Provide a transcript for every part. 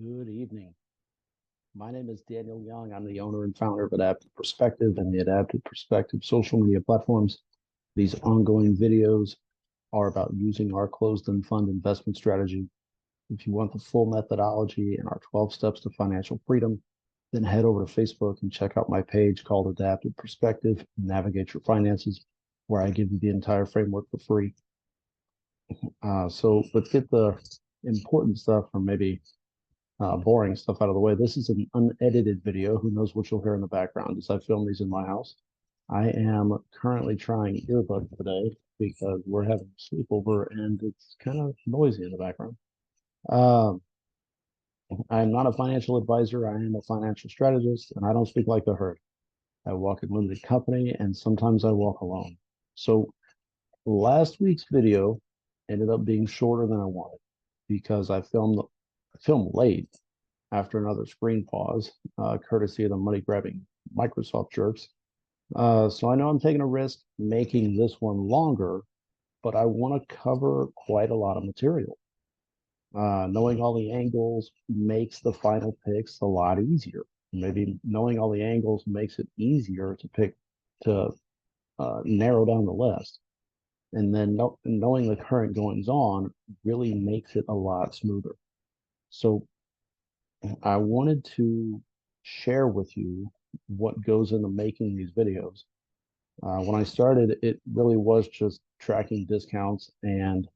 Good evening. My name is Daniel Young. I'm the owner and founder of Adaptive Perspective and the Adaptive Perspective social media platforms. These ongoing videos are about using our closed-end fund investment strategy. If you want the full methodology and our 12 steps to financial freedom, then head over to Facebook and check out my page called Adaptive Perspective, Navigate Your Finances, where I give you the entire framework for free. So let's get the important stuff, or maybe boring stuff out of the way. This is an unedited video. Who knows what you'll hear in the background as I film these in my house. I am currently trying earbuds today because we're having a sleepover and it's kind of noisy in the background. Um, I'm not a financial advisor. I am a financial strategist, and I don't speak like the herd. I walk in limited company, and sometimes I walk alone. So last week's video ended up being shorter than I wanted because I filmed late after another screen pause, courtesy of the money grabbing Microsoft jerks. So I know I'm taking a risk making this one longer, but I want to cover quite a lot of material. Knowing all the angles makes the final picks a lot easier. Maybe knowing all the angles makes it easier to narrow down the list. And then knowing the current goings on really makes it a lot smoother. So I wanted to share with you what goes into making these videos. When I started, it really was just tracking discounts and,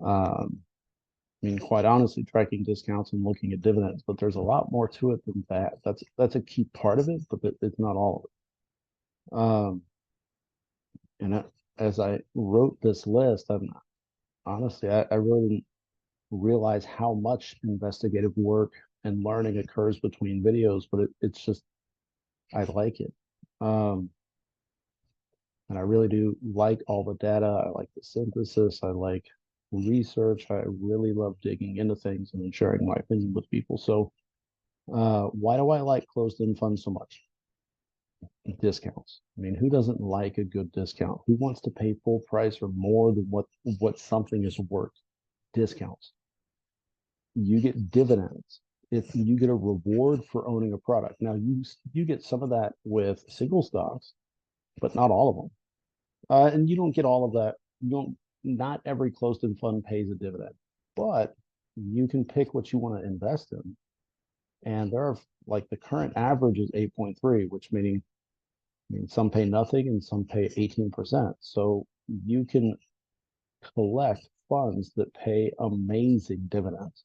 quite honestly, tracking discounts and looking at dividends. But there's a lot more to it than that. That's a key part of it, but it's not all of it. And as I wrote this list, I really didn't realize how much investigative work and learning occurs between videos, but it's just I like it. Um, and I really do like all the data. I like the synthesis. I like research. I really love digging into things and then sharing my opinion with people. So, why do I like closed-end funds so much? Discounts. I mean, who doesn't like a good discount? Who wants to pay full price or more than what something is worth? Discounts. You get dividends if you get a reward for owning a product. Now you get some of that with single stocks, but not all of them. And you don't get all of that. You don't. Not every closed-end fund pays a dividend, but you can pick what you want to invest in. And there are like the current average is 8.3, which means some pay nothing and some pay 18%. So you can collect funds that pay amazing dividends.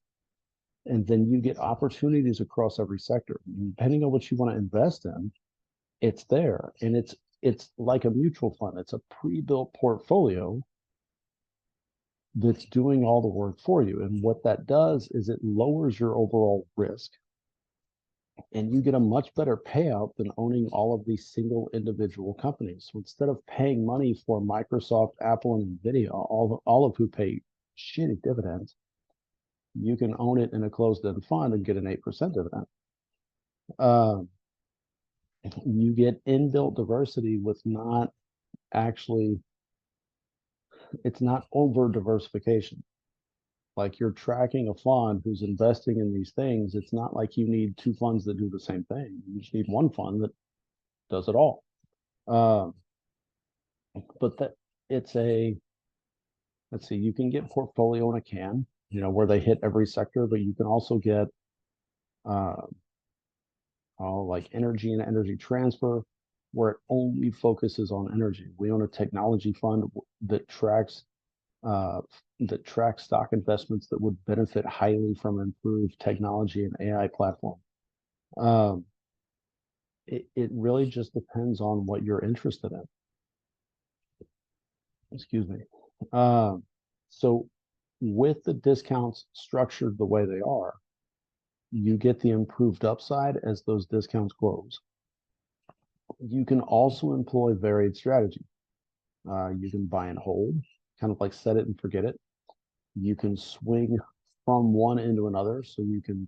And then you get opportunities across every sector. Depending on what you want to invest in, it's there. And it's like a mutual fund. It's a pre-built portfolio that's doing all the work for you. And what that does is it lowers your overall risk. And you get a much better payout than owning all of these single individual companies. So instead of paying money for Microsoft, Apple, and Nvidia, all of who pay shitty dividends, you can own it in a closed-end fund and get an 8% dividend. Uh, you get inbuilt diversity with not actually, it's not over diversification. Like you're tracking a fund who's investing in these things. It's not like you need two funds that do the same thing. You just need one fund that does it all. Uh, but that it's a, let's see, you can get portfolio in a can, where they hit every sector, but you can also get, uh, like energy and energy transfer, where it only focuses on energy. We own a technology fund that uh, tracks stock investments that would benefit highly from improved technology and AI platform. Um, it really just depends on what you're interested in. Excuse me. Um, so with the discounts structured the way they are, you get the improved upside as those discounts close. You can also employ varied strategy. You can buy and hold, kind of like set it and forget it. You can swing from one into another. So you can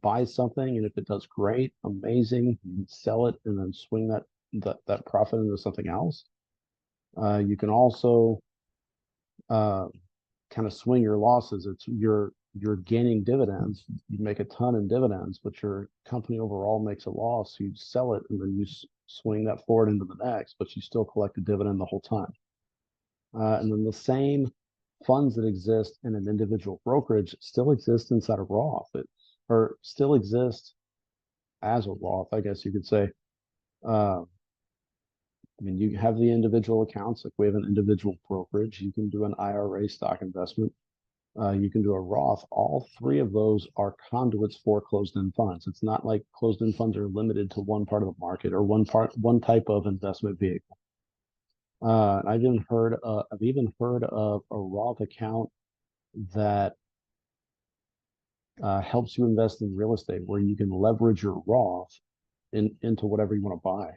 buy something, and if it does great, amazing, you can sell it and then swing that profit into something else. You can also kind of swing your losses. It's you're gaining dividends. You make a ton in dividends, but your company overall makes a loss. You sell it and then you swing that forward into the next, but you still collect a dividend the whole time. And then the same funds that exist in an individual brokerage still exist inside a Roth, or still exist as a Roth, I guess you could say. Uh, I mean, you have the individual accounts, like we have an individual brokerage. You can do an IRA stock investment. You can do a Roth. All three of those are conduits for closed-end funds. It's not like closed-end funds are limited to one part of the market or one type of investment vehicle. I've even heard of a Roth account that helps you invest in real estate, where you can leverage your Roth into whatever you want to buy.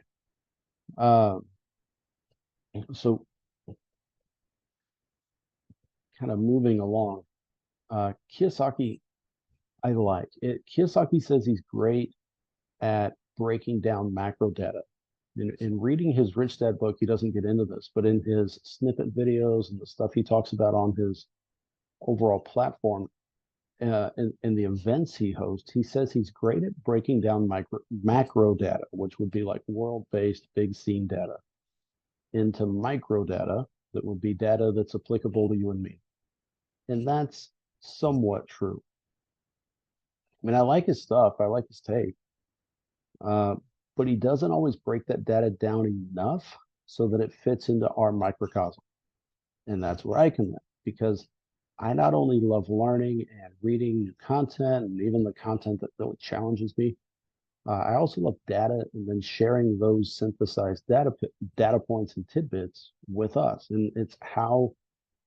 So kind of moving along, Kiyosaki, I like it. Kiyosaki says he's great at breaking down macro data. In reading his Rich Dad book, he doesn't get into this, but in his snippet videos and the stuff he talks about on his overall platform, in the events he hosts, he says he's great at breaking down macro data, which would be like world-based big scene data, into micro data that would be data that's applicable to you and me. And that's somewhat true. I mean, I like his stuff. I like his take. But he doesn't always break that data down enough so that it fits into our microcosm. And that's where I come in, because I not only love learning and reading new content and even the content that really challenges me, I also love data and then sharing those synthesized data points and tidbits with us. And it's how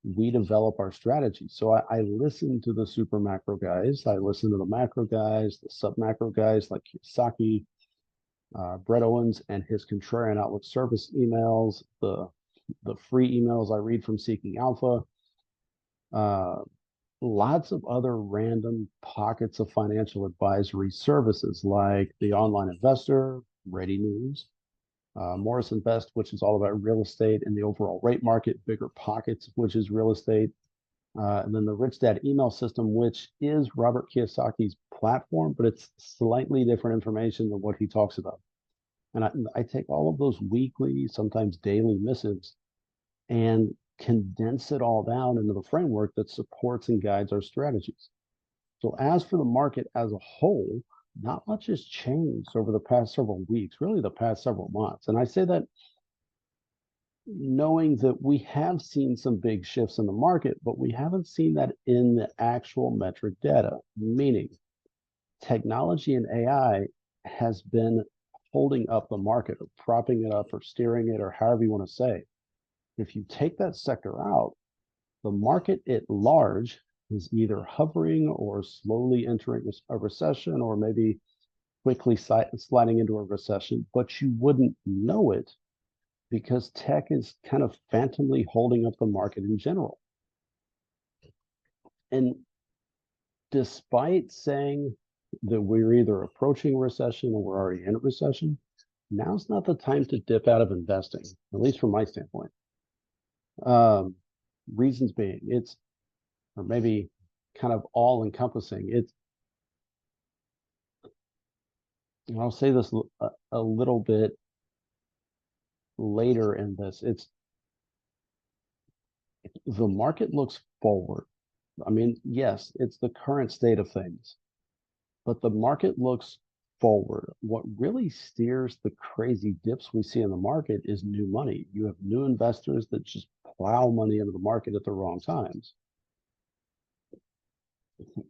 we develop our strategy. So I listen to the super macro guys. I listen to the macro guys, the sub macro guys like Kiyosaki, Brett Owens and his Contrarian Outlook Service emails, the free emails I read from Seeking Alpha, uh, lots of other random pockets of financial advisory services like the Online Investor, Ready News, Morris Invest, which is all about real estate and the overall rate market, Bigger Pockets, which is real estate, and then the Rich Dad email system, which is Robert Kiyosaki's platform, but it's slightly different information than what he talks about. And I take all of those weekly, sometimes daily missives and condense it all down into the framework that supports and guides our strategies. So as for the market as a whole, not much has changed over the past several weeks, really the past several months. And I say that knowing that we have seen some big shifts in the market, but we haven't seen that in the actual metric data, meaning technology and AI has been holding up the market or propping it up or steering it or however you want to say. If you take that sector out, the market at large is either hovering or slowly entering a recession or maybe quickly sliding into a recession, but you wouldn't know it because tech is kind of phantomly holding up the market in general. And despite saying that we're either approaching a recession or we're already in a recession, now's not the time to dip out of investing, at least from my standpoint. Reasons being, or maybe kind of all encompassing. I'll say this a little bit later in this. The market looks forward. I mean, yes, it's the current state of things, but the market looks forward. What really steers the crazy dips we see in the market is new money. You have new investors that just plow money into the market at the wrong times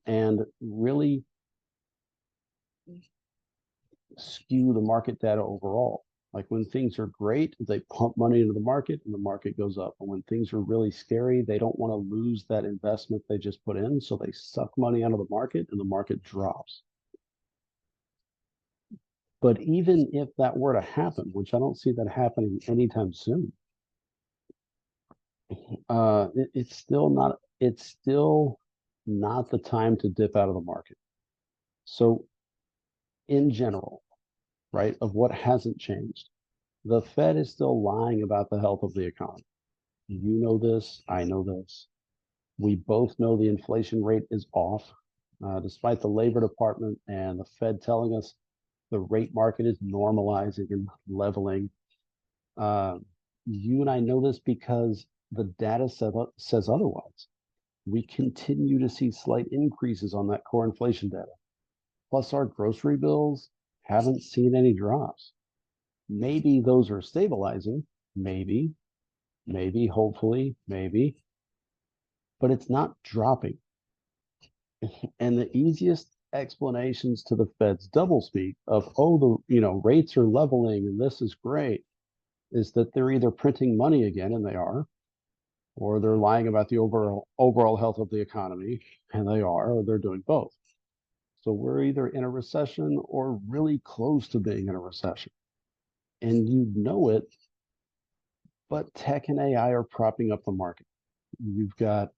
and really skew the market data overall. Like when things are great, they pump money into the market and the market goes up. And when things are really scary, they don't want to lose that investment they just put in. So they suck money out of the market and the market drops. But even if that were to happen, which I don't see that happening anytime soon, it's still not the time to dip out of the market. So in general, right, of what hasn't changed, the Fed is still lying about the health of the economy. You know this, I know this. We both know the inflation rate is off, despite the Labor Department and the Fed telling us the rate market is normalizing and leveling. Uh, you and I know this because the data says otherwise. We continue to see slight increases on that core inflation data. Plus, our grocery bills haven't seen any drops. Maybe those are stabilizing, maybe, hopefully, maybe, but it's not dropping. And the easiest explanations to the Fed's doublespeak of, oh, rates are leveling and this is great, is that they're either printing money again, and they are, or they're lying about the overall health of the economy, and they are, or they're doing both. So we're either in a recession or really close to being in a recession. And you know it, but tech and AI are propping up the market. You've got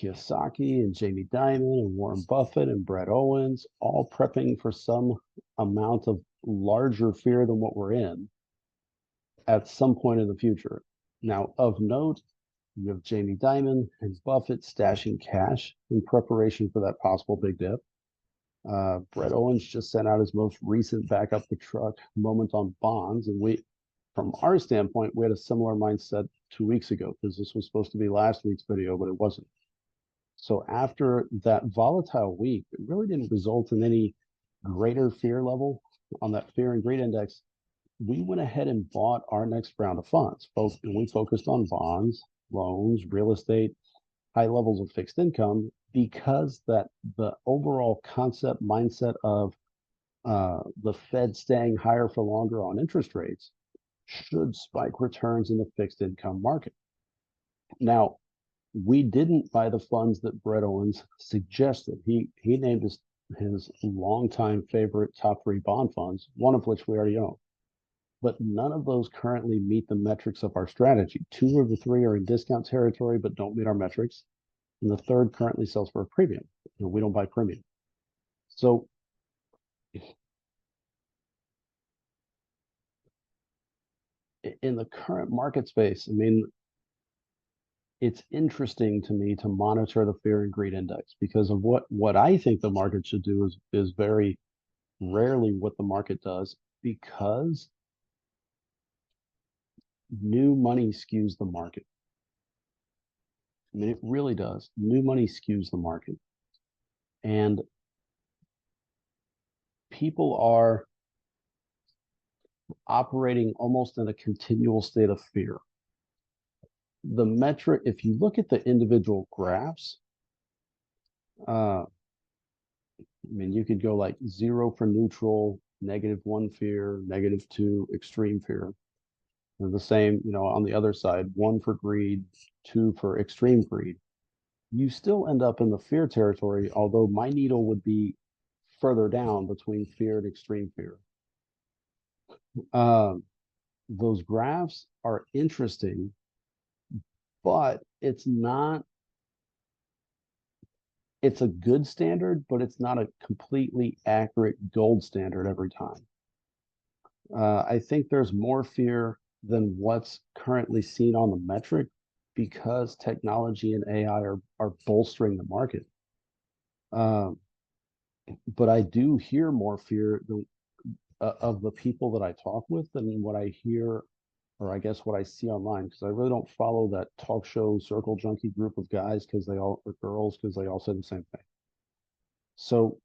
Kiyosaki and Jamie Dimon and Warren Buffett and Brett Owens all prepping for some amount of larger fear than what we're in at some point in the future. Now, of note, you have Jamie Dimon and Buffett stashing cash in preparation for that possible big dip. Brett Owens just sent out his most recent back up the truck moment on bonds, and from our standpoint, we had a similar mindset 2 weeks ago because this was supposed to be last week's video, but it wasn't. So after that volatile week, it really didn't result in any greater fear level on that fear and greed index. We went ahead and bought our next round of funds. And we focused on bonds, loans, real estate, high levels of fixed income, because that the overall concept mindset of the Fed staying higher for longer on interest rates should spike returns in the fixed income market. Now, we didn't buy the funds that Brett Owens suggested. He named his longtime favorite top 3 bond funds, one of which we already own. But none of those currently meet the metrics of our strategy. 2 of the 3 are in discount territory but don't meet our metrics. And the third currently sells for a premium. We don't buy premium. So in the current market space, I mean, it's interesting to me to monitor the fear and greed index because of what I think the market should do is very rarely what the market does, because new money skews the market. I mean, it really does. New money skews the market. And people are operating almost in a continual state of fear. The metric, if you look at the individual graphs, I mean, you could go like 0 for neutral, -1 fear, -2 extreme fear. And the same, on the other side, 1 for greed, 2 for extreme greed. You still end up in the fear territory, although my needle would be further down between fear and extreme fear. Those graphs are interesting, but it's a good standard, but it's not a completely accurate gold standard every time. I think there's more fear than what's currently seen on the metric because technology and AI are bolstering the market. But I do hear more fear of the people that I talk with than what I hear, or I guess what I see online, because I really don't follow that talk show circle junkie group of guys or girls because they all say the same thing. So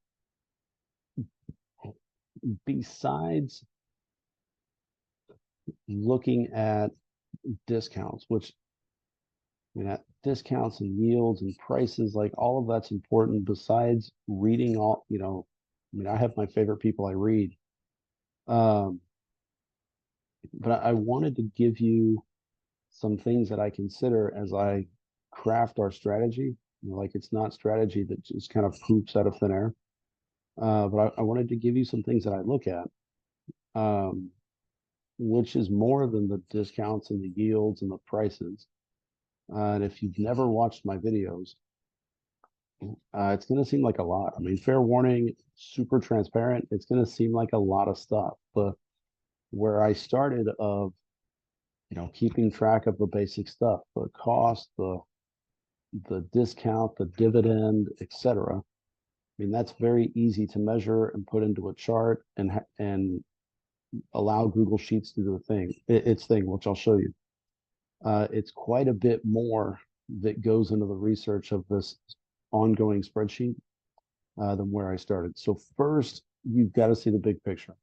besides looking at discounts, which discounts and yields and prices, like all of that's important. Besides reading I have my favorite people I read, but I wanted to give you some things that I consider as I craft our strategy. Like it's not strategy that just kind of poops out of thin air. But I wanted to give you some things that I look at, which is more than the discounts and the yields and the prices. And if you've never watched my videos, it's going to seem like a lot. I mean, fair warning, super transparent. It's going to seem like a lot of stuff. But where I started of, keeping track of the basic stuff, the cost, the the discount, the dividend, etc. I mean, that's very easy to measure and put into a chart and allow Google Sheets to do its thing, which I'll show you. It's quite a bit more that goes into the research of this ongoing spreadsheet than where I started. So first, you've got to see the big picture.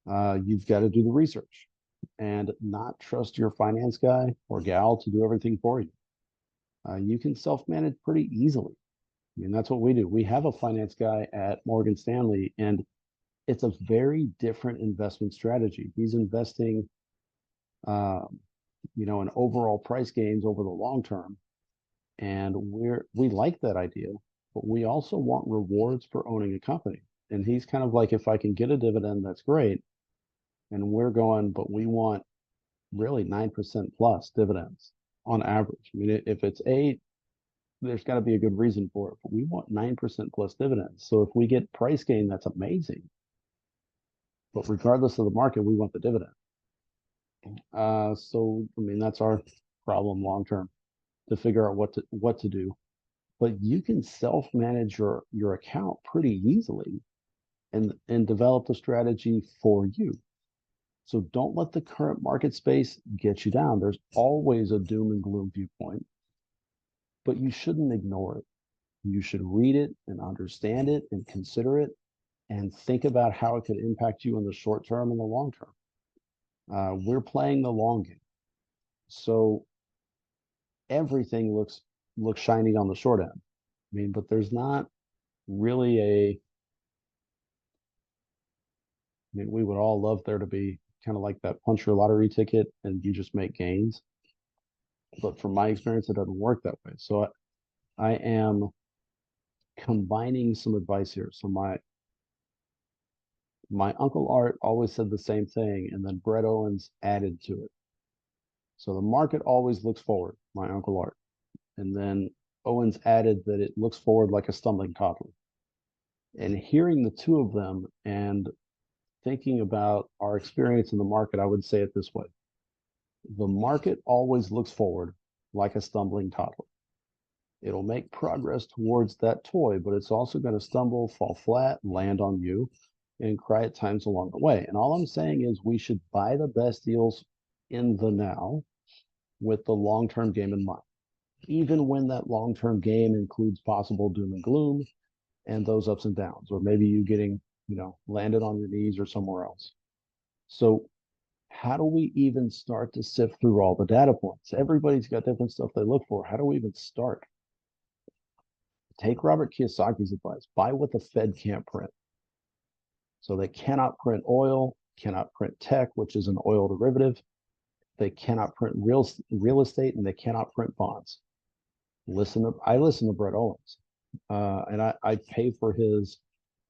You've got to do the research and not trust your finance guy or gal to do everything for you. You can self-manage pretty easily. I mean, that's what we do. We have a finance guy at Morgan Stanley, and it's a very different investment strategy. He's investing, in overall price gains over the long term, and we like that idea, but we also want rewards for owning a company. And he's kind of like, if I can get a dividend, that's great. And we're going, but we want really 9% plus dividends on average. I mean, if it's 8, there's got to be a good reason for it, but we want 9% plus dividends. So if we get price gain, that's amazing. But regardless of the market, we want the dividend. So I mean, that's our problem long term, to figure out what to do. But you can self-manage your account pretty easily and develop the strategy for you. So don't let the current market space get you down. There's always a doom and gloom viewpoint, but you shouldn't ignore it. You should read it and understand it and consider it and think about how it could impact you in the short term and the long term. We're playing the long game. So everything looks shiny on the short end. I mean, but there's not really I mean, we would all love there to be kind of like that punch your lottery ticket and you just make gains. But from my experience, it doesn't work that way. So I am combining some advice here. So my uncle Art always said the same thing, and then Brett Owens added to it. So the market always looks forward, my uncle Art. And then Owens added that it looks forward like a stumbling toddler. And hearing the two of them and thinking about our experience in the market, I would say it this way. The market always looks forward like a stumbling toddler. It'll make progress towards that toy, but it's also going to stumble, fall flat, land on you, and cry at times along the way. And all I'm saying is we should buy the best deals in the now with the long-term game in mind, even when that long-term game includes possible doom and gloom and those ups and downs, or maybe you getting, landed on your knees or somewhere else. So how do we even start to sift through all the data points? Everybody's got different stuff they look for. How do we even start? Take Robert Kiyosaki's advice. Buy what the Fed can't print. So they cannot print oil, cannot print tech, which is an oil derivative. They cannot print real estate, and they cannot print bonds. I listen to Brett Owens, and I pay for his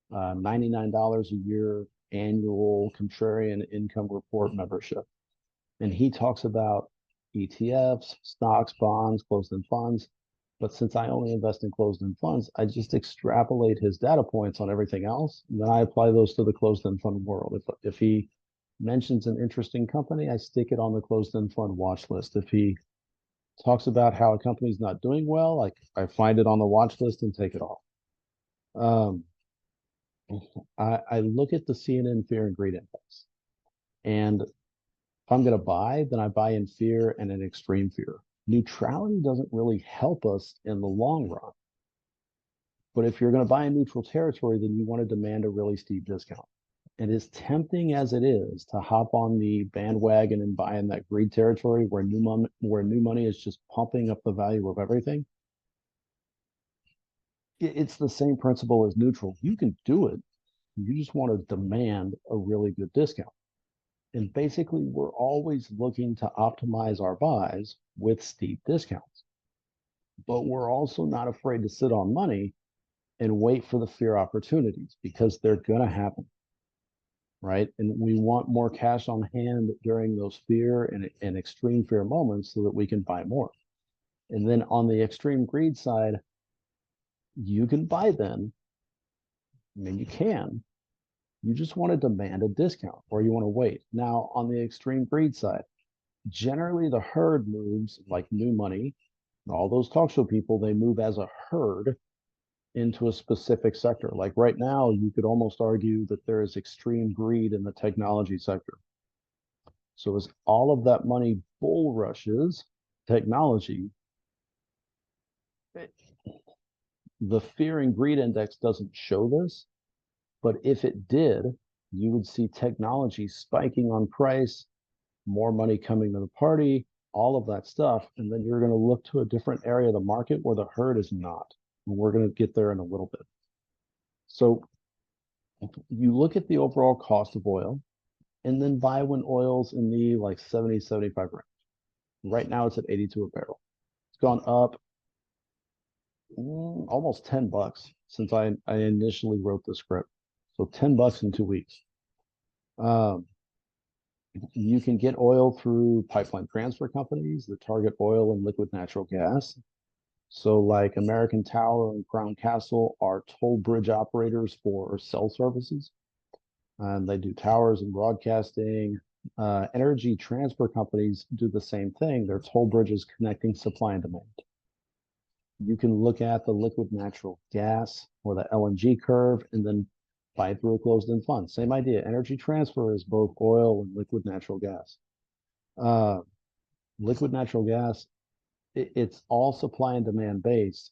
$99 a year annual Contrarian Income Report membership. And he talks about ETFs, stocks, bonds, closed-end funds. But since I only invest in closed-end funds, I just extrapolate his data points on everything else. And then I apply those to the closed-end fund world. If he mentions an interesting company, I stick it on the closed-end fund watch list. If he talks about how a company's not doing well, I find it on the watch list and take it off. I look at the CNN Fear and Greed Index, and if I'm going to buy, then I buy in fear and in extreme fear. Neutrality doesn't really help us in the long run. But if you're going to buy in neutral territory, then you want to demand a really steep discount. And as tempting as it is to hop on the bandwagon and buy in that greed territory where new money is just pumping up the value of everything, it's the same principle as neutral. You can do it. You just want to demand a really good discount. And basically, we're always looking to optimize our buys with steep discounts. But we're also not afraid to sit on money and wait for the fear opportunities because they're going to happen. Right. And we want more cash on hand during those fear and extreme fear moments so that we can buy more. And then on the extreme greed side, you can buy then. I mean, you can. You just want to demand a discount or you want to wait. Now, on the extreme greed side, generally the herd moves like new money All those talk show people, they move as a herd into a specific sector. Like right now, you could almost argue that there is extreme greed in the technology sector. So as all of that money bull rushes technology, the fear and greed index doesn't show this, but if it did, you would see technology spiking on price, more money coming to the party, all of that stuff. And then you're going to look to a different area of the market where the herd is not. And we're going to get there in a little bit. So you look at the overall cost of oil and then buy when oil's in the like 70, 75 range. Right now it's at 82 a barrel. It's gone up almost $10 since I initially wrote the script. So $10 in 2 weeks. Um, you can get oil through pipeline transfer companies that target oil and liquid natural gas. So, like American Tower and Crown Castle are toll bridge operators for cell services, and they do towers and broadcasting. Energy transfer companies do the same thing. They're toll bridges connecting supply and demand. You can look at the liquid natural gas or the LNG curve and then buy it through a closed-end fund. Same idea. Energy transfer is both oil and liquid natural gas. Uh, Liquid natural gas, it's all supply and demand based.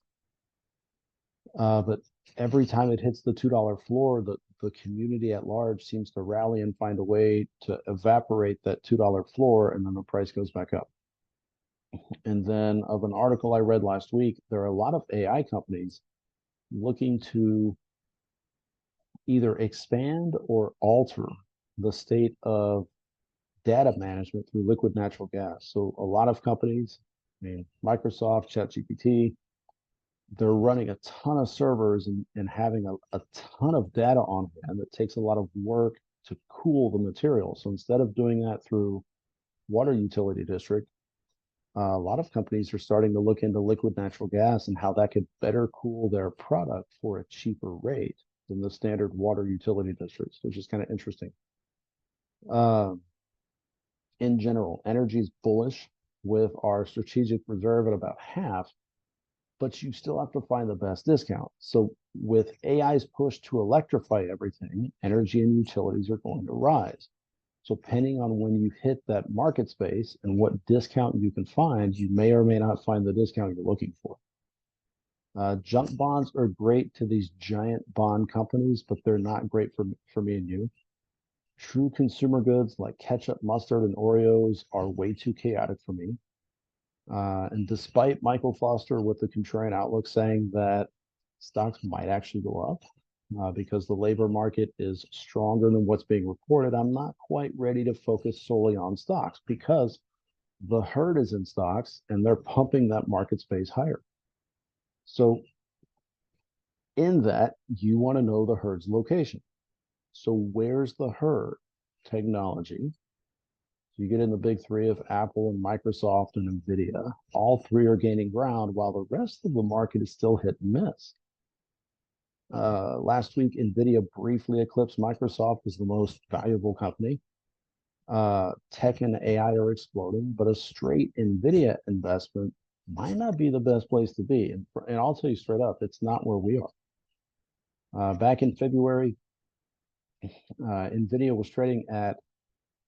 But every time it hits the $2 floor, the community at large seems to rally and find a way to evaporate that $2 floor, and then the price goes back up. And then, of an article I read last week, there are a lot of AI companies looking to either expand or alter the state of data management through liquid natural gas. So a lot of companies, I mean, Microsoft, ChatGPT, they're running a ton of servers and having a ton of data on hand that takes a lot of work to cool the material. So instead of doing that through water utility district, a lot of companies are starting to look into liquid natural gas and how that could better cool their product for a cheaper rate than the standard water utility districts, which is kind of interesting. Uh, in general, energy is bullish with our strategic reserve at about half, but you still have to find the best discount. So with AI's push to electrify everything, energy and utilities are going to rise. So depending on when you hit that market space and what discount you can find, you may or may not find the discount you're looking for. Junk bonds are great to these giant bond companies, but they're not great for me and you. True consumer goods like ketchup, mustard, and Oreos are way too chaotic for me. And despite Michael Foster with the contrarian outlook saying that stocks might actually go up because the labor market is stronger than what's being reported, I'm not quite ready to focus solely on stocks because the herd is in stocks and they're pumping that market space higher. So in that, you want to know the herd's location. So where's the herd? Technology. So you get in the big three of Apple and Microsoft and Nvidia. All three are gaining ground while the rest of the market is still hit and miss. Last week, Nvidia briefly eclipsed Microsoft as the most valuable company. Tech and AI are exploding, but a straight Nvidia investment might not be the best place to be. And I'll tell you straight up, it's not where we are. Back in February, Nvidia was trading at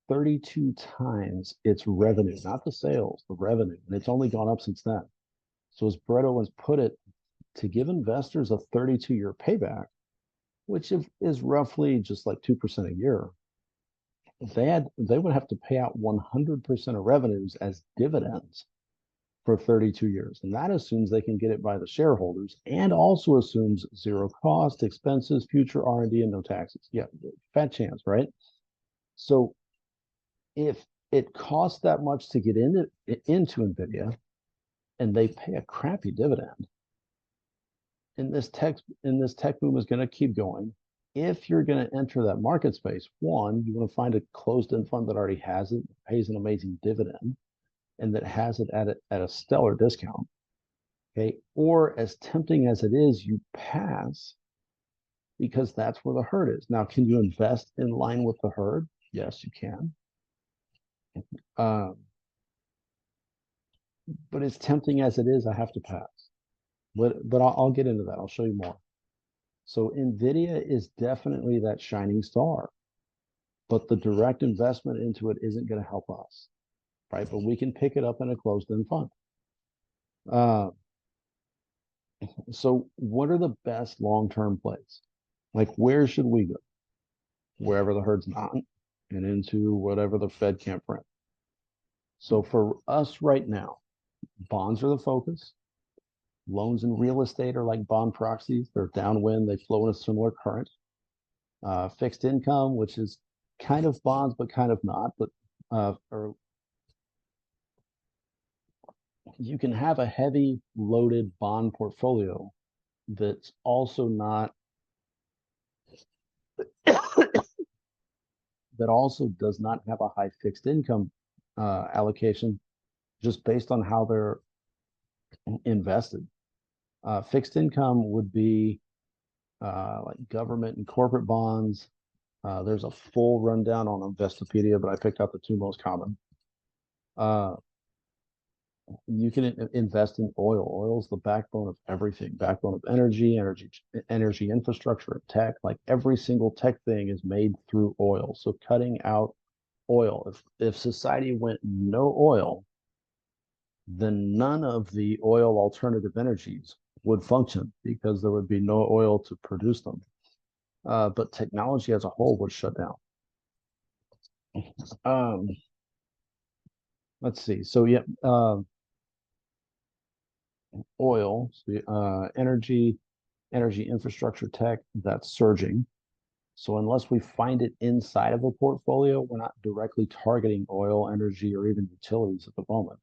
32 times its revenue, not the sales, the revenue. And it's only gone up since then. So as Brett Owens put it, to give investors a 32-year payback, which is roughly just like 2% a year, they would have to pay out 100% of revenues as dividends for 32 years. And that assumes they can get it by the shareholders and also assumes zero cost, expenses, future R&D, and no taxes. Yeah, fat chance, right? So if it costs that much to get into NVIDIA and they pay a crappy dividend, and this tech boom is going to keep going. If you're going to enter that market space, one, you want to find a closed-end fund that already has it, pays an amazing dividend, and that has it at a stellar discount. Okay, or as tempting as it is, you pass because that's where the herd is. Now, can you invest in line with the herd? Yes, you can. but as tempting as it is, I have to pass. But I'll get into that. I'll show you more. So Nvidia is definitely that shining star, but the direct investment into it isn't going to help us, right? But we can pick it up in a closed-end fund. Uh, so what are the best long-term plays? Like where should we go? Wherever the herd's not, and into whatever the Fed can't print. So for us right now, bonds are the focus. Loans and real estate are like bond proxies. They're downwind. They flow in a similar current. Fixed income, which is kind of bonds, but kind of not. But or you can have a heavy loaded bond portfolio that's also not that also does not have a high fixed income allocation just based on how they're invested. Fixed income would be like government and corporate bonds. There's a full rundown on Investopedia, but I picked out the two most common. Uh, you can invest in oil. Oil is the backbone of everything, backbone of energy infrastructure, and tech. Like every single tech thing is made through oil. So cutting out oil, if society went no oil, then none of the oil alternative energies would function because there would be no oil to produce them. But technology as a whole would shut down. Um, let's see. So yeah, oil, so, energy infrastructure tech, that's surging. So unless we find it inside of a portfolio, we're not directly targeting oil, energy, or even utilities at the moment.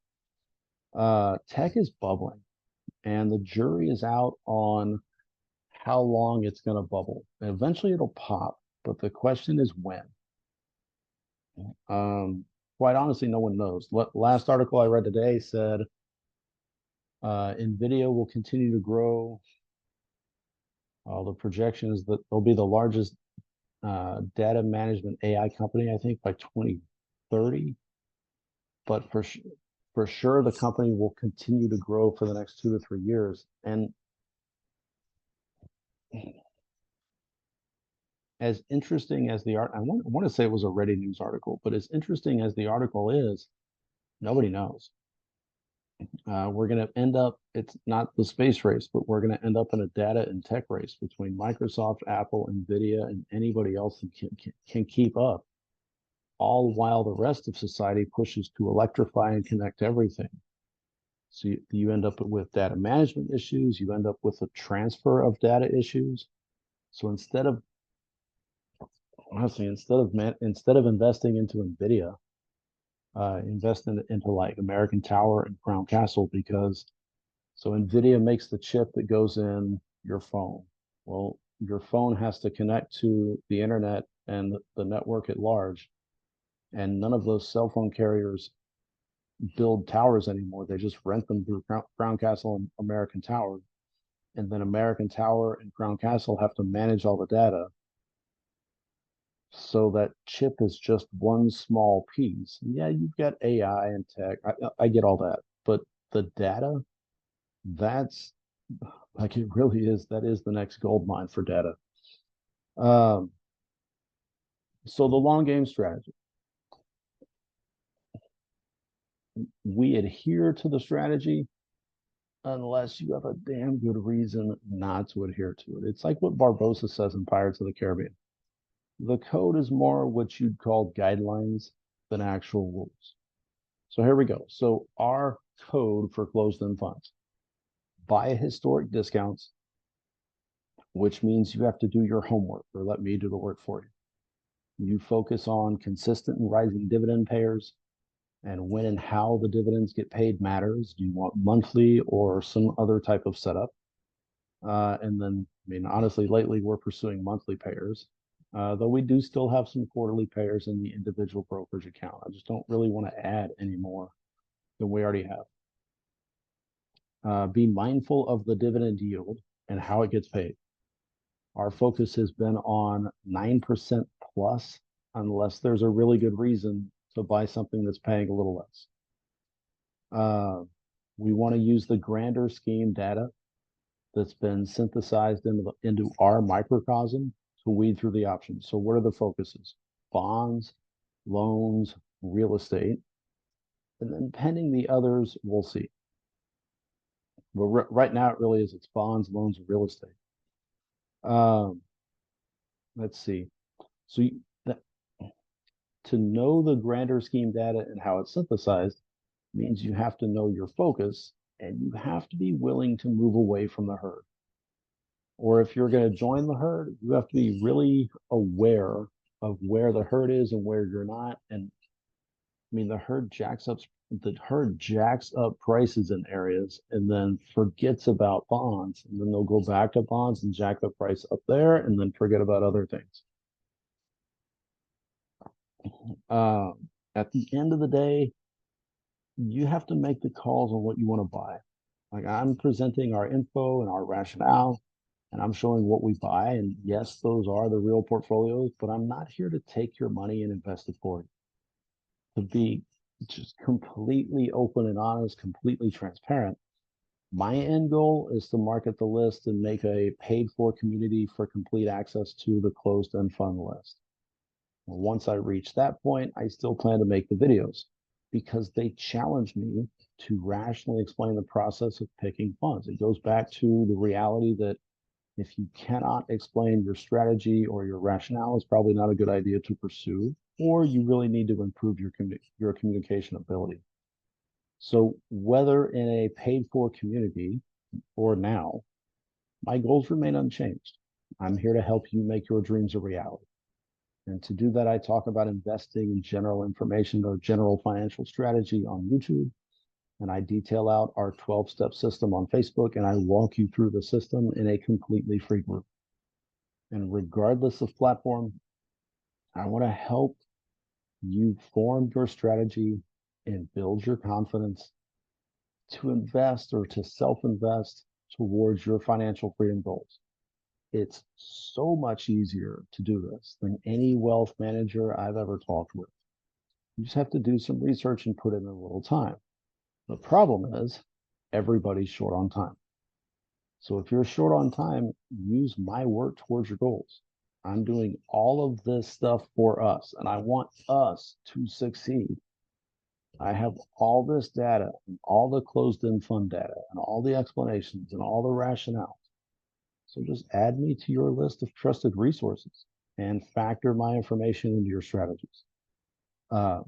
Tech is bubbling, and the jury is out on how long it's going to bubble. And eventually it'll pop, but the question is when. Quite honestly, no one knows. Last article I read today said NVIDIA will continue to grow. The projection is that they'll be the largest data management AI company, I think, by 2030. But for sure, the company will continue to grow for the next 2 to 3 years. And as interesting as the art, I want to say it was a Ready News article, but as interesting as the article is, nobody knows. We're going to end up, it's not the space race, but we're going to end up in a data and tech race between Microsoft, Apple, NVIDIA, and anybody else that can keep up, all while the rest of society pushes to electrify and connect everything. So you end up with data management issues, you end up with a transfer of data issues. So instead of honestly, instead of investing into NVIDIA, invest into like American Tower and Crown Castle because so NVIDIA makes the chip that goes in your phone. Well, your phone has to connect to the internet and the network at large. And none of those cell phone carriers build towers anymore. They just rent them through Crown Castle and American Tower. And then American Tower and Crown Castle have to manage all the data. So that chip is just one small piece. Yeah, you've got AI and tech. I get all that. But the data, that's like it really is. That is the next gold mine for data. Um, so the long game strategy, we adhere to the strategy unless you have a damn good reason not to adhere to it. It's like what Barbosa says in Pirates of the Caribbean. The code is more what you'd call guidelines than actual rules. So here we go. So our code for closed-end funds: buy historic discounts, which means you have to do your homework or let me do the work for you. You focus on consistent and rising dividend payers, and when and how the dividends get paid matters. Do you want monthly or some other type of setup? And then, I mean, honestly, lately we're pursuing monthly payers, though we do still have some quarterly payers in the individual brokerage account. I just don't really want to add any more than we already have. Be mindful of the dividend yield and how it gets paid. Our focus has been on 9% plus, unless there's a really good reason to buy something that's paying a little less. We want to use the grander scheme data that's been synthesized into our microcosm to weed through the options. So what are the focuses? Bonds, loans, real estate, and then pending the others, we'll see. But right now, it really is, it's bonds, loans, and real estate. Um, let's see. So that, to know the grander scheme data and how it's synthesized means you have to know your focus and you have to be willing to move away from the herd. Or if you're going to join the herd, you have to be really aware of where the herd is and where you're not. And I mean, the herd jacks up prices in areas and then forgets about bonds. And then they'll go back to bonds and jack the price up there and then forget about other things. At the end of the day, you have to make the calls on what you want to buy. Like I'm presenting our info and our rationale, and I'm showing what we buy. And yes, those are the real portfolios, but I'm not here to take your money and invest it for you. To be just completely open and honest, completely transparent. My end goal is to market the list and make a paid for community for complete access to the closed end fund list. Once I reach that point, I still plan to make the videos because they challenge me to rationally explain the process of picking funds. It goes back to the reality that if you cannot explain your strategy or your rationale, it's probably not a good idea to pursue, or you really need to improve your communication ability. So whether in a paid for community or now, my goals remain unchanged. I'm here to help you make your dreams a reality. And to do that, I talk about investing in general information or general financial strategy on YouTube. And I detail out our 12-step system on Facebook, and I walk you through the system in a completely free group. And regardless of platform, I want to help you form your strategy and build your confidence to invest or to self-invest towards your financial freedom goals. It's so much easier to do this than any wealth manager I've ever talked with. You just have to do some research and put in a little time. The problem is everybody's short on time. So if you're short on time, use my work towards your goals. I'm doing all of this stuff for us, and I want us to succeed. I have all this data, and all the closed-end fund data, and all the explanations, and all the rationales. So just add me to your list of trusted resources and factor my information into your strategies. Uh,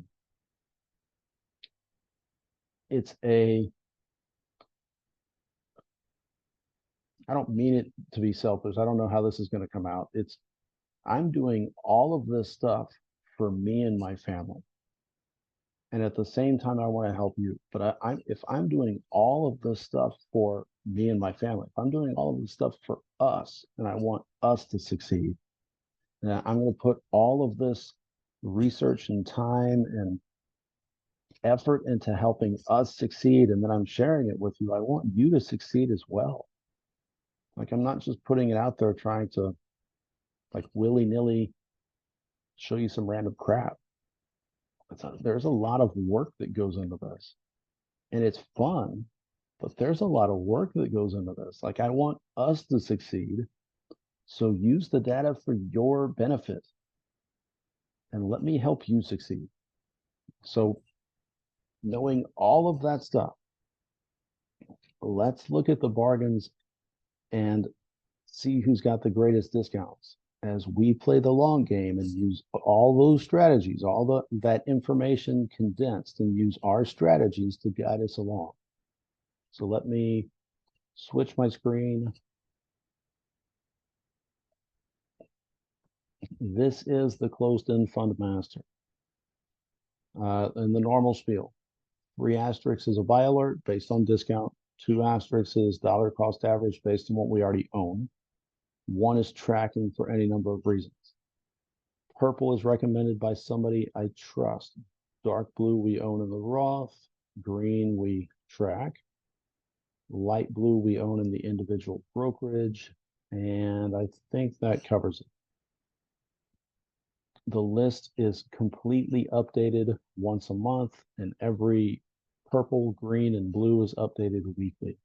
it's a, I don't mean it to be selfish. I don't know how this is going to come out. I'm doing all of this stuff for me and my family. And at the same time, I want to help you. But if I'm doing all of this stuff for me and my family, if I'm doing all of this stuff for us, and I want us to succeed, then I'm going to put all of this research and time and effort into helping us succeed. And then I'm sharing it with you. I want you to succeed as well. Like I'm not just putting it out there trying to like willy-nilly show you some random crap. There's a lot of work that goes into this, and it's fun, but there's a lot of work that goes into this. Like I want us to succeed, so use the data for your benefit and let me help you succeed. So knowing all of that stuff, let's look at the bargains and see who's got the greatest discounts as we play the long game and use all those strategies, that information condensed, and use our strategies to guide us along. So let me switch my screen. This is the closed-end fund master. And the normal spiel. 3 asterisks is a buy alert based on discount. 2 asterisks is dollar cost average based on what we already own. 1 is tracking for any number of reasons. Purple is recommended by somebody I trust. Dark blue we own in the Roth. Green we track. Light blue we own in the individual brokerage. And I think that covers it. The list is completely updated once a month, and every purple, green, and blue is updated weekly.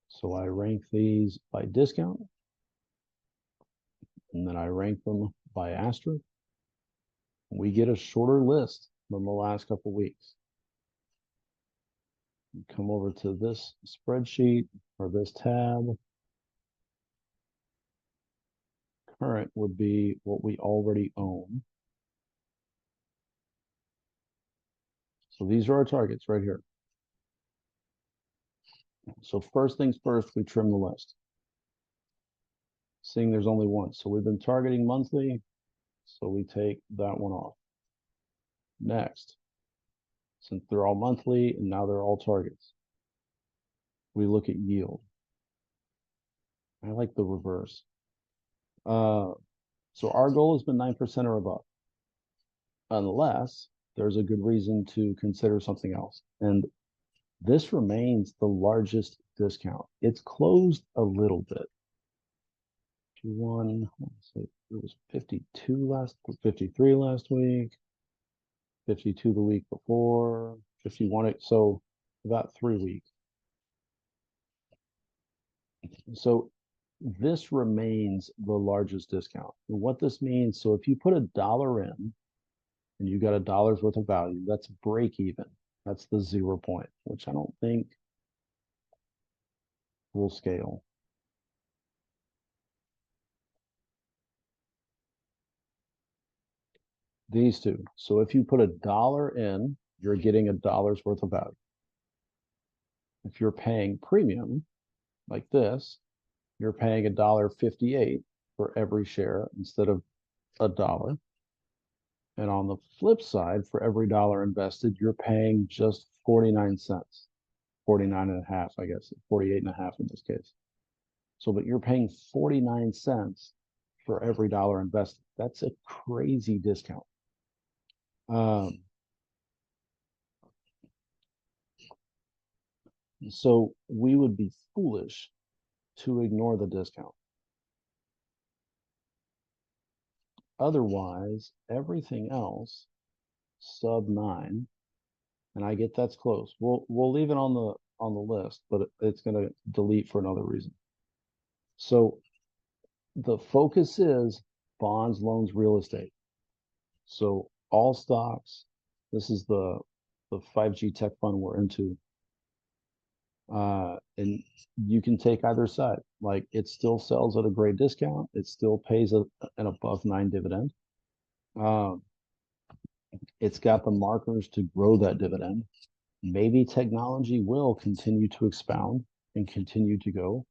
So I rank these by discount, and then I rank them by asterisk. We get a shorter list than the last couple weeks. Come over to this spreadsheet or this tab. Current would be what we already own. So these are our targets right here. So first things first, we trim the list. Seeing there's only one. So we've been targeting monthly, so we take that one off. Next, since they're all monthly and now they're all targets, we look at yield. I like the reverse. So our goal has been 9% or above, unless there's a good reason to consider something else. And this remains the largest discount. It's closed a little bit. Let's see, it was 53 last week, 52 the week before, 51. So about 3 weeks. So this remains the largest discount. And what this means, so if you put $1 in and you got $1 worth of value, that's break even. That's the 0 point, which I don't think will scale. These two. So if you put $1 in, you're getting $1 worth of value. If you're paying premium like this, you're paying $1.58 for every share instead of $1. And on the flip side, for every dollar invested, you're paying just 49 cents, 49 and a half, I guess, 48 and a half in this case. So, but you're paying 49 cents for every dollar invested. That's a crazy discount. So we would be foolish to ignore the discount. Otherwise, everything else sub 9, and I get that's close. We'll leave it on the list, but it's going to delete for another reason. So the focus is bonds, loans, real estate. So all stocks. This is the 5G tech fund we're into. And you can take either side. Like it still sells at a great discount. It still pays an above 9 dividend. It's got the markers to grow that dividend. Maybe technology will continue to expound and continue to go,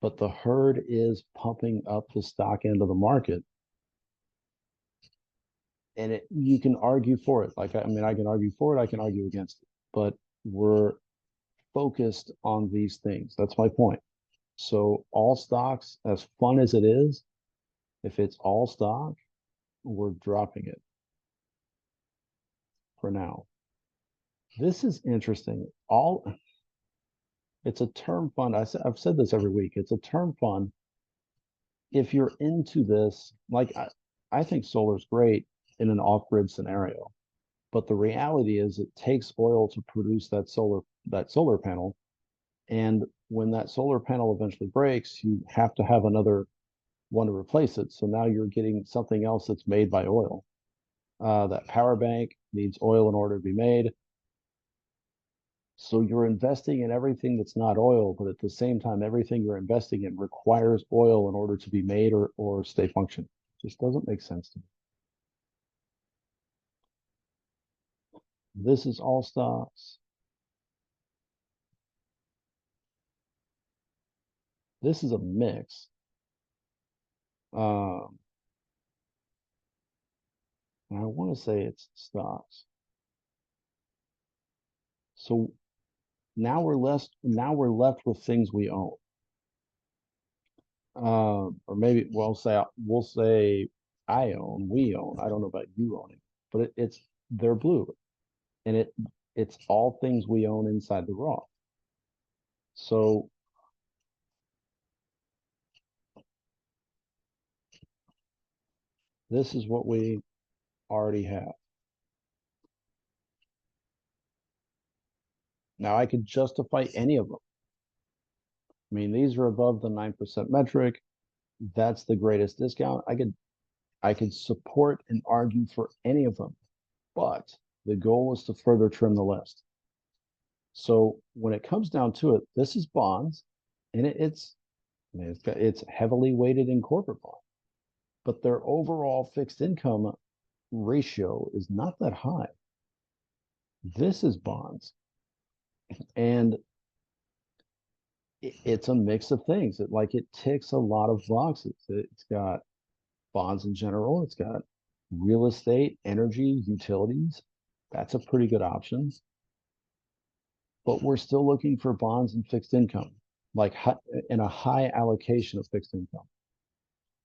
but the herd is pumping up the stock end of the market. And you can argue for it. Like, I mean, I can argue for it, I can argue against it, but we're focused on these things. That's my point. So all stocks, as fun as it is, if it's all stock, we're dropping it for now. This is interesting. It's a term fund. I've said this every week. It's a term fund. If you're into this, like I think solar's great in an off-grid scenario, but the reality is it takes oil to produce that solar panel. And when that solar panel eventually breaks, you have to have another one to replace it. So now you're getting something else that's made by oil. That power bank needs oil in order to be made. So you're investing in everything that's not oil, but at the same time, everything you're investing in requires oil in order to be made or stay functioning. It just doesn't make sense to me. This is all stocks. This is a mix. And I want to say it's stocks. So now we're left with things we own. Or maybe we'll say we own. I don't know about you owning, but they're blue, and it's all things we own inside the Roth. So this is what we already have. Now I could justify any of them. I mean, these are above the 9% metric. That's the greatest discount. I could support and argue for any of them, but the goal is to further trim the list. So when it comes down to it, this is bonds, and I mean, it's heavily weighted in corporate bond, but their overall fixed income ratio is not that high. This is bonds, and it's a mix of things. It ticks a lot of boxes. It's got bonds in general. It's got real estate, energy, utilities. That's a pretty good option. But we're still looking for bonds and fixed income, like in a high allocation of fixed income.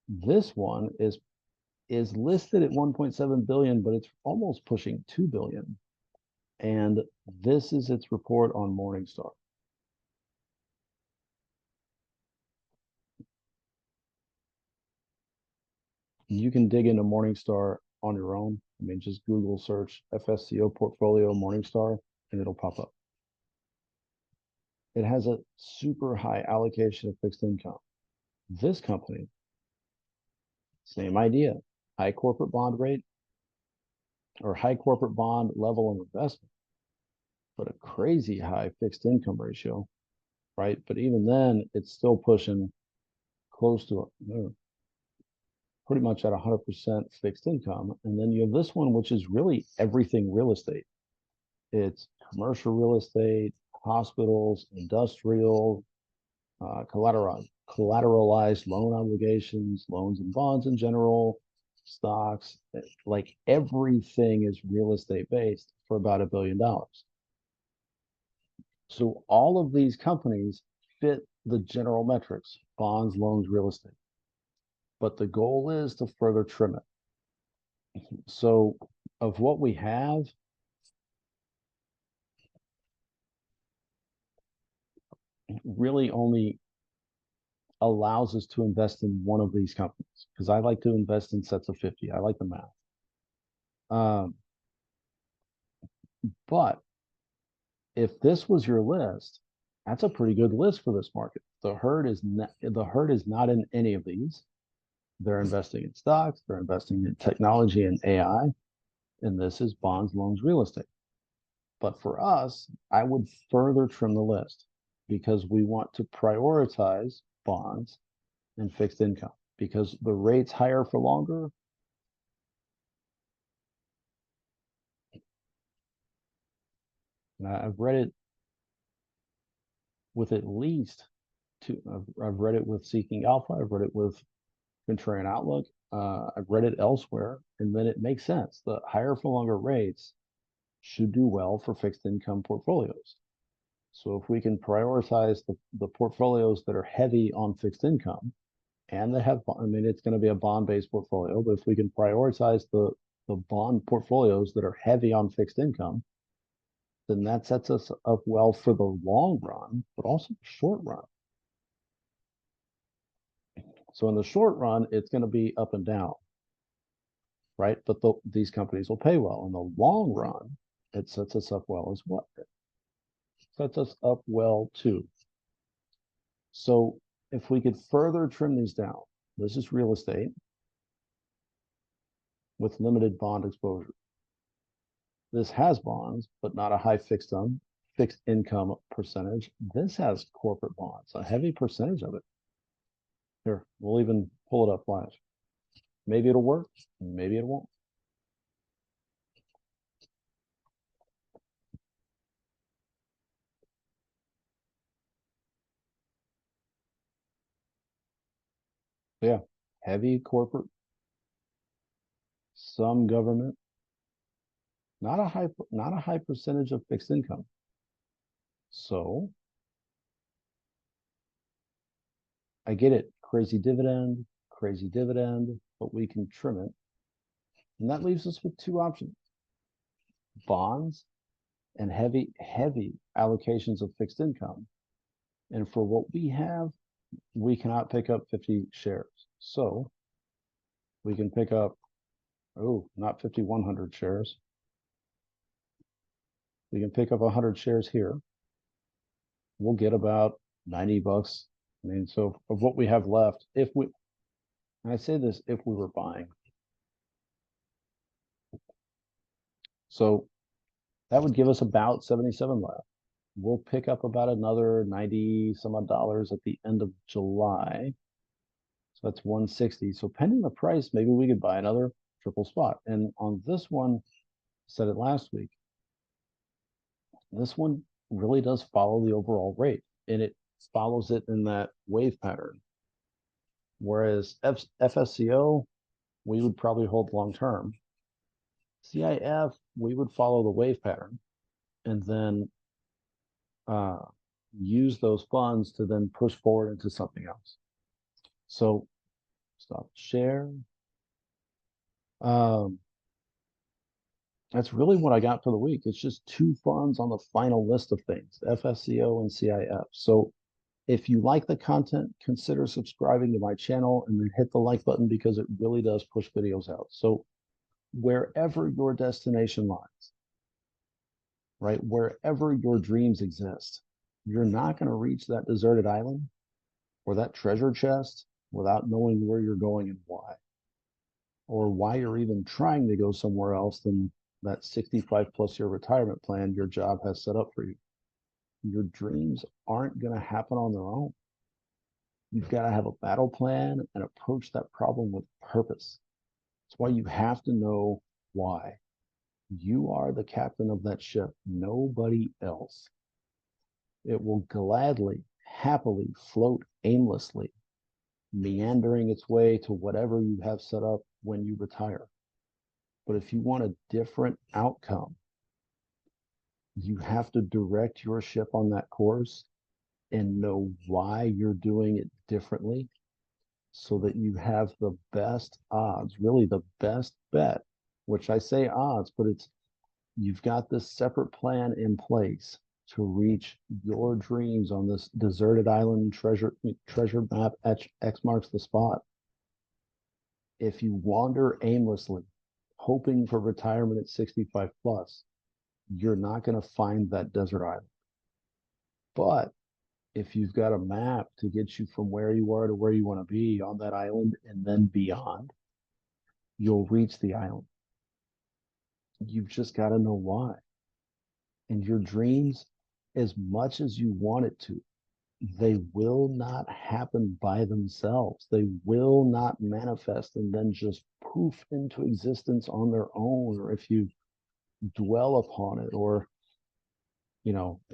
This one is listed at 1.7 billion, but it's almost pushing 2 billion. And this is its report on Morningstar. You can dig into Morningstar on your own. I mean, just Google search FSCO portfolio Morningstar and it'll pop up. It has a super high allocation of fixed income. This company, same idea, high corporate bond rate or high corporate bond level of investment, but a crazy high fixed income ratio, right? But even then, it's still pushing close to pretty much at 100% fixed income. And then you have this one, which is really everything real estate. It's commercial real estate, hospitals, industrial, collateralized loan obligations, loans and bonds in general, stocks, like everything is real estate based for about $1 billion. So all of these companies fit the general metrics, bonds, loans, real estate. But the goal is to further trim it. So of what we have, really only allows us to invest in one of these companies because I like to invest in sets of 50. I like the math. Um, but if this was your list, that's a pretty good list for this market. The herd is not in any of these. They're investing in stocks, they're investing in technology and AI, and this is bonds, loans, real estate. But for us, I would further trim the list because we want to prioritize bonds and fixed income because the rates higher for longer. And I've read it with at least two. I've read it with Seeking Alpha. I've read it with Contrarian Outlook. I've read it elsewhere, and then it makes sense. The higher for longer rates should do well for fixed income portfolios. So if we can prioritize the portfolios that are heavy on fixed income and that have, I mean, it's going to be a bond-based portfolio, but if we can prioritize the bond portfolios that are heavy on fixed income, then that sets us up well for the long run, but also the short run. So in the short run, it's going to be up and down, right? But these companies will pay well. In the long run, it sets us up well as well. It sets us up well too. So if we could further trim these down, this is real estate with limited bond exposure. This has bonds, but not a high fixed income percentage. This has corporate bonds, a heavy percentage of it. Here, we'll even pull it up live. Maybe it'll work, maybe it won't. Yeah, heavy corporate, some government, not a high percentage of fixed income. So I get it, crazy dividend, but we can trim it. And that leaves us with two options: bonds and heavy allocations of fixed income. And for what we have, we cannot pick up 50 shares. So we can pick up, not 5,100 shares. We can pick up 100 shares here. we'll get about 90 bucks. I mean, so of what we have left, if we, and I say this, if we were buying. So that would give us about 77 left. We'll pick up about another 90 some odd dollars at the end of July. So that's 160. So pending the price, maybe we could buy another triple spot. And on this one, said it last week, this one really does follow the overall rate, and it follows it in that wave pattern. Whereas FSCO, we would probably hold long term. CIF, we would follow the wave pattern and then uh, use those funds to then push forward into something else. So stop share. Um, that's really what I got for the week. It's just two funds on the final list of things, FSCO and CIF. So if you like the content, consider subscribing to my channel and then hit the like button because it really does push videos out. So wherever your destination lies, right, wherever your dreams exist, you're not going to reach that deserted island or that treasure chest without knowing where you're going and why, or why you're even trying to go somewhere else than that 65 plus year retirement plan your job has set up for you. Your dreams aren't going to happen on their own. You've got to have a battle plan and approach that problem with purpose. That's why you have to know why. You are the captain of that ship, nobody else. It will gladly, happily float aimlessly, meandering its way to whatever you have set up when you retire. But if you want a different outcome, you have to direct your ship on that course and know why you're doing it differently so that you have the best odds, really the best bet, which I say odds, but it's you've got this separate plan in place to reach your dreams on this deserted island treasure map. X marks the spot. If you wander aimlessly, hoping for retirement at 65 plus, you're not going to find that desert island. But if you've got a map to get you from where you are to where you want to be on that island and then beyond, you'll reach the island. You've just got to know why. And your dreams, as much as you want it to, they will not happen by themselves. They will not manifest and then just poof into existence on their own. Or if you dwell upon it or,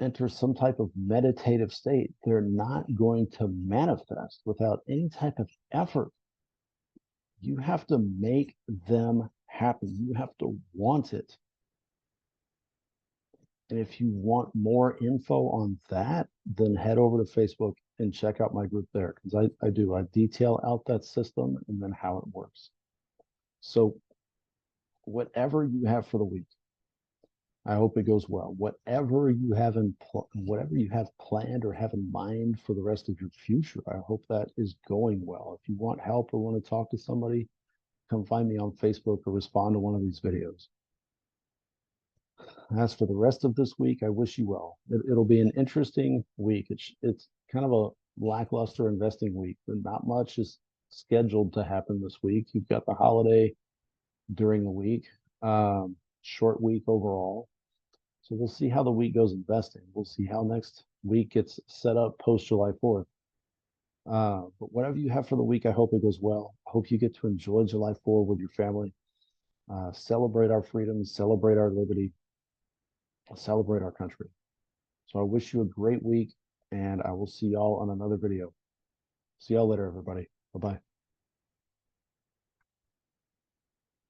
enter some type of meditative state, they're not going to manifest without any type of effort. You have to make them happen. You have to want it. And if you want more info on that, then head over to Facebook and check out my group there because I do. I detail out that system and then how it works. So whatever you have for the week, I hope it goes well. Whatever you have planned or have in mind for the rest of your future, I hope that is going well. If you want help or want to talk to somebody, come find me on Facebook or respond to one of these videos. As for the rest of this week, I wish you well. It'll be an interesting week. It's kind of a lackluster investing week. Not much is scheduled to happen this week. You've got the holiday during the week, short week overall. So we'll see how the week goes investing. We'll see how next week gets set up post July 4th. But whatever you have for the week, I hope it goes well. I hope you get to enjoy July 4th with your family. Celebrate our freedoms, celebrate our liberty, celebrate our country. So I wish you a great week, and I will see y'all on another video. See y'all later, everybody. Bye-bye.